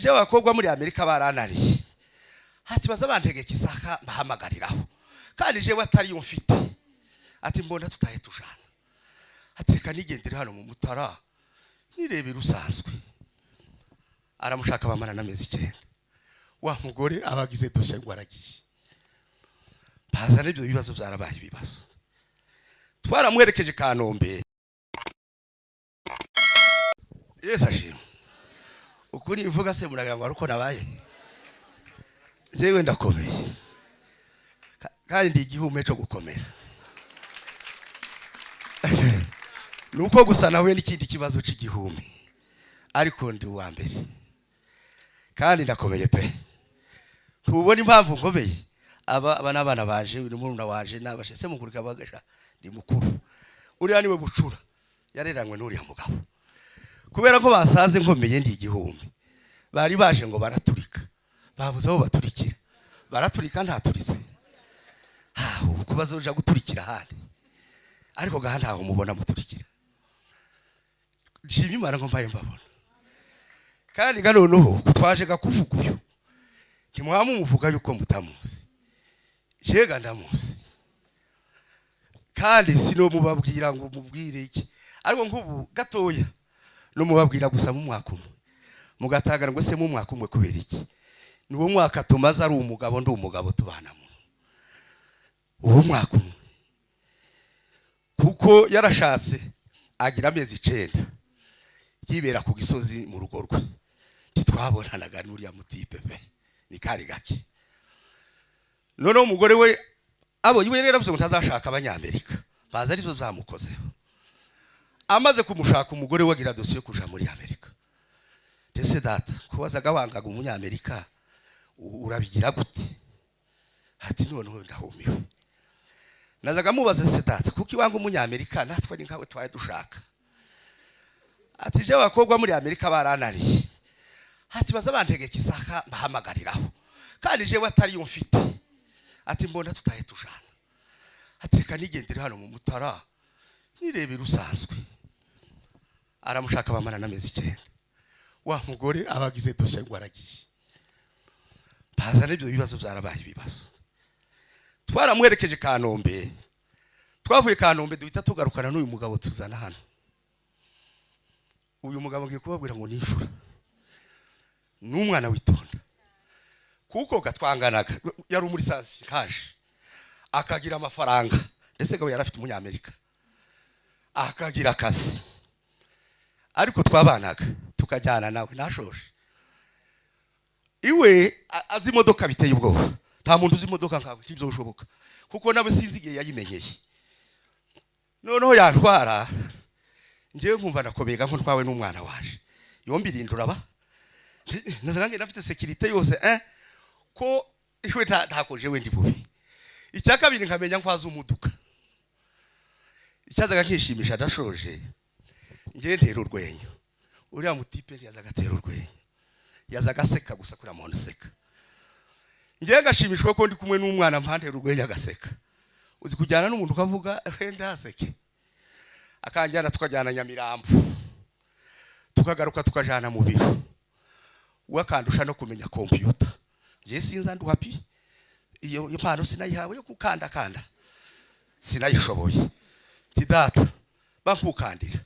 je abakobwa muri Amerika baranariye ati baza bantegeka isaka bahamagariraho kandi je batari mfite ati mbona tutahe tujana ati reka nigendere hano mu Mutara nirebera usanzwe aramushaka bamana namezi 9 wa mugore abagize doshe ngwaragiye bazana ibyo bibazo byarabaye ibibazo twaramwerekeje Kanombe Yesu ashimwe ukuri ivuga se muraganga ruko nabaye jewe ndakomeye kandi igihume cyo gukomera nuko gusa nawe n'ikindi kibazo cy'igihume ariko ndi wa mbere kandi ndakomeye pe tubona impamvu ngomeye aba nabana baje n'umuruna waje nabashe se mukurika bagasha ndi mukuru uri niwe bucura yareranywe n'uriya mugabo kubera ko basaze nkomeye ndi igihume bari baje ngo baraturika babuze aho baturikira baraturika ntaturitse uko bazoja guturikira handi ariko gahanda aho mubona muturikira jimi mara ngombaye mbabona kandi ganoneho kutwaje gakuvuga uyu ntimwamu muvuga yuko mutamuzi jega ndamuzi kandi sino mubabwira ngo mubwire iki ariko nkubu gatoya no mubabwira gusa mu mwaka umwe mugatagana ngo se mu mwaka umwe kubera iki niwo mwaka tumaze ari umugabo ndi umugabo tubana mu uwo mwaka umwe kuko yarashatse agira amezi 9 yibera ku gisozi mu rugo rwe titwabonanaga n'uriya mutipe pe ni kari gake none umugore we abo yiwe rero avuze ngo tazashaka abanyamerika baza arizo zamukozeho amaze kumushaka umugore we agira dosiye kuja muri Amerika ndetse data kubazaga wangaga umunyamerika urabigira gute ati none ndahumiwe nazaga mubaza se data kuki wanga umunyamerika natwe ni nkawe twaye dushaka ati je abakobwa muri Amerika baranariye ati baza bantegeka isaka bahamagariraho kandi je batari mfite ati mbona tutahe tujana ati reka nigendere hano mu Mutara nirebera usanzwe aramushaka bamana namezi 9 wa mugore abagize doshe ngwaragiye bazana ibyo bibazo byarabaye ibibazo twaramwerekeje Kanombe twavuye Kanombe duhita tugarukana n'uyu mugabo tuzana hano uyu mugabo ngiye kubabwira ngo nifura n'umwana witonda kuko gatwanganaga yari muri sasi kaje akagira amafaranga ndetse gabo yarafite umunyamerika akagira akazi ariko twabanaga tukajyana nawe nashoje iwe azi imodoka biteye ubwoba nta muntu uzi imodoka nkawe kibyo kuko nawe sinzigiye yayimenyeye noneho yantwara ngiye nkumva nakobega nko twawe n'umwana waje yombi rindura ba nazagange nafite security yose ko iwe ntakoje we ndi bubi icyakabiri nkamenya nkwaza umuduka icyazaga nkishimisha dashoje ngiye ntero urwenyo uriya mutipe yazaga tero urwenyo yazaga seka gusa kuri amuntu seka ngiye ngashimishwa ko ndi kumwe n'umwana mpande urwenyo agaseka uzi kujyana n'umuntu ukavuga wenda aseke akanjyana tukajyana Nyamirambo tukagaruka tukajana mu biro wakandusha no kumenya computer je sinza ndu happy iyo impano sinayihawe yo kukanda sinayishoboye tidata bankukandira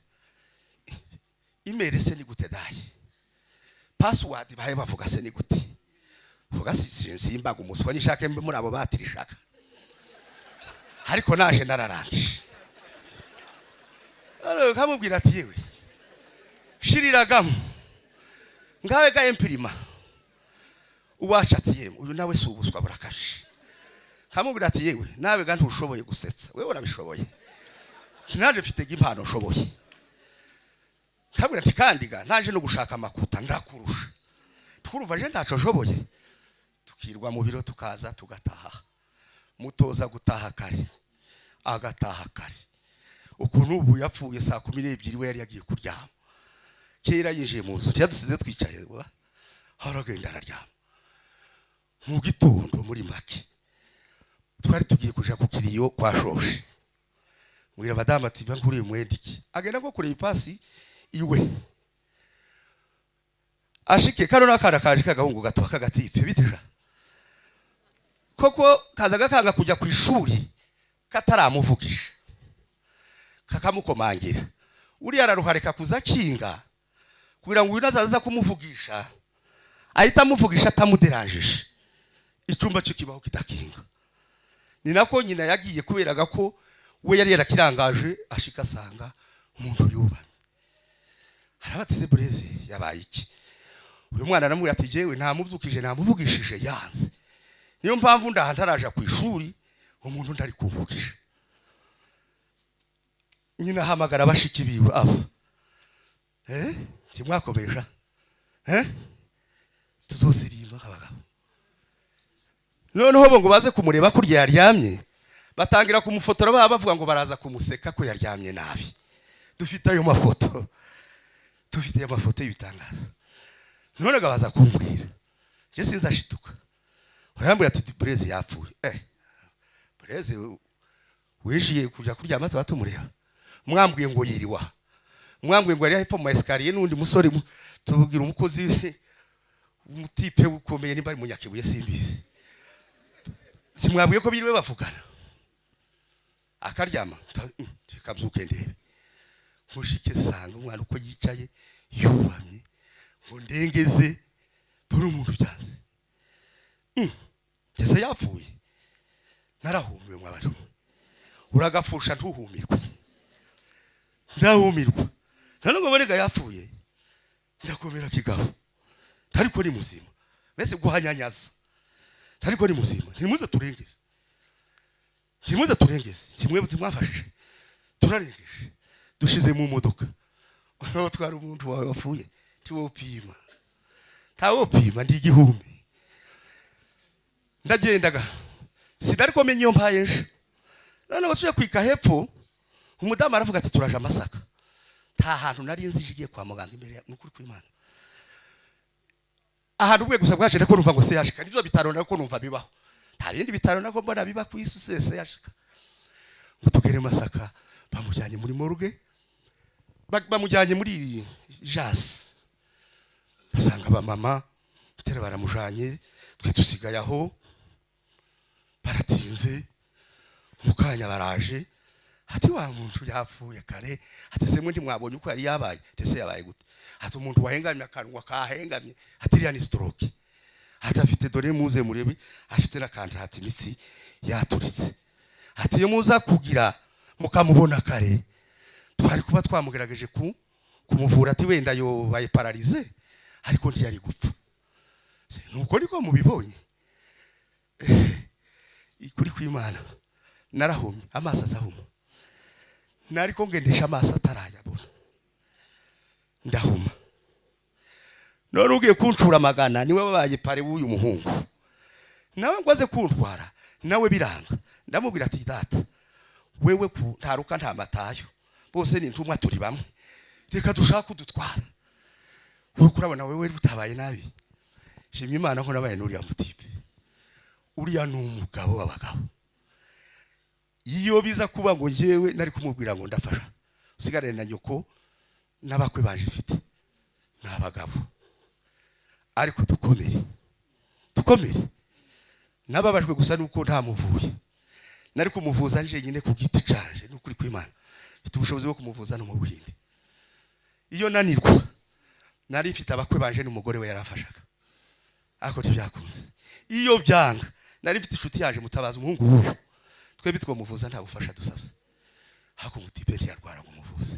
email se ni gute daye password bahe bavuga se ni gute vuga simbaga umuswa nishake muri abo batirishaka ariko naje nararangije kamubwira ati yewe shiriragamo ngawe ga impirima uwacatiye uyu nawe subuswa burakaje kamubwira ati yewe nawe ga ntushoboye gusetsa wewe urabishoboye naje mfite impano nshoboye kamubwira ati kandi ga naje no gushaka amakuta ndakurusha twurumva je ndaco nshoboye tukirwa mu biro tukaza tugataha mutoza gutaha kare agataha kare ukuntu ubu yapfuye saa 12 we yari yagiye kuryama kera yinjiye mu nzu yadusize twicaye haragenda araryama mu gitondo muri make twari tugiye kuja ku kiriyo kwa shoshe mwira badama ati bankuriye mwendiki agenda ko kure ipasi iwe ashike kano nakara kaje kagahungu gato kagatipe bitira koko kazaga kanga kujya ku ishuri kataramuvugisha kakamukomangira uri araruhareka kuza kinga kugira ngo unazaza kumuvugisha ahita amuvugisha atamuderangije icyumba cy'ikibaho kitakinga ni nako nyina yagiye kuberaga ko we yari yarakirangaje ashika sanga umuntu yubamye harabatse Bureze yabaye iki uyu mwana namuri ati jewe nta mubyukije nta muvugishije yanze niyo mpamvu ndahantaraje ku ishuri umuntu ndari kumvugisha nyina hamagara bashiki biwe abo timwakomesha tuzosirimba nk'abagabo noneho ngo baze kumureba kurya yaryamye batangira kumufotora bavuga ngo baraza kumuseka ko yaryamye nabi dufite ayo mafoto y'ibitangaza none gabaza kumbwira je sinzashituka urambwira ati Bureze yapfuye Bureze wishiye kuja kuryama batumureba mwambwiye ngo yiriwa mwambwiye ngo ari hepfo mu escalier n'undi musore tubugira umukozi umutipe ukomeye nimba ari munyakibuye simbizi simwabwiye ko biriwe bavugana akaryama kabyuke ndebe mushike sanga umwana uko yicaye yubamye ngo ndengeze buri umuntu byanze ngeze yapfuye narahumiwe mwabaro uragapfusha ntuhumirwe ndahumirwa none ngo bonega yapfuye ndakomera kigabo ariko ni muzima bese guhanyanyaza ariko ni muzima ntimuze turengeze kimwe mwafashije turarengeje dushize mu modoka aho twari umuntu wawe wapfuye tiwopima tawopima ndi igihumbi ndagendaga sidariko menye iyo mpayeje none basuye kwika hepfo umudamu aravuga ati turaje Amasaka nta hantu nari nzi jigiye kwa muganga imbere n'ukuri kw'Imana ahantu bwe gusa bwaje ko numva ngo se yashika nibyo bitaro nako numva bibaho nta bindi bitaro nako mbona biba ku isi sese yashika mutugere Masaka bamujyanye muri morgue bamujyanye muri jasi asanga ba mama tere baramujanye twe tusigaye aho baratinze mukanya baraje ati wa muntu yapfuye kare ati se mundi mwabonye uko yari yabaye tese yabaye gute ati umuntu wahengamye akanwa kahengamye ati iriya ni stroke ati afite dore muze murebe afite na kandrati imitsi yaturitse ati iyo muza kugira mukamubona kare twari kuba twamugerageje kumuvura ati wenda yo baye paralize ariko ntiyari gupfa nuko niko mubibonye ikuri kw'Imana narahumye amaso azahuma nariko ngendesha amaso atarayabona ndahuma none ugiye kuncura magana niwe babaye pare w'uyu muhungu nawe ngwaze kuntwara nawe biranga ndamubwira ati data wewe ntaruka nta matayo bose ni ntumwa turi bamwe reka dushaka kudutwara uko urabona wewe utabaye nabi shimye Imana ko nabaye n'uriya mutipe uriya n'umugabo w'abagabo iyo biza kuba ngo njewe nari kumubwira ngo ndafasha usigare na nyoko n'abakwe banje mfite n'abagabo ariko dukomere nababajwe gusa nuko nta muvuye nari kumuvuza nje nyine ku giti canje n'ukuri kw'Imana mfite ubushobozi bwo kumuvuza no mu Buhinde iyo nanirwa nari mfite abakwe banje n'umugore we yarafashaga ako ntibyakunze iyo byanga nari mfite inshuti yaje Mutabaza umuhungu w'ubu twebwe twomuvuza nta bufasha dusabye hako mutipe ntiyarwara ngo muvuze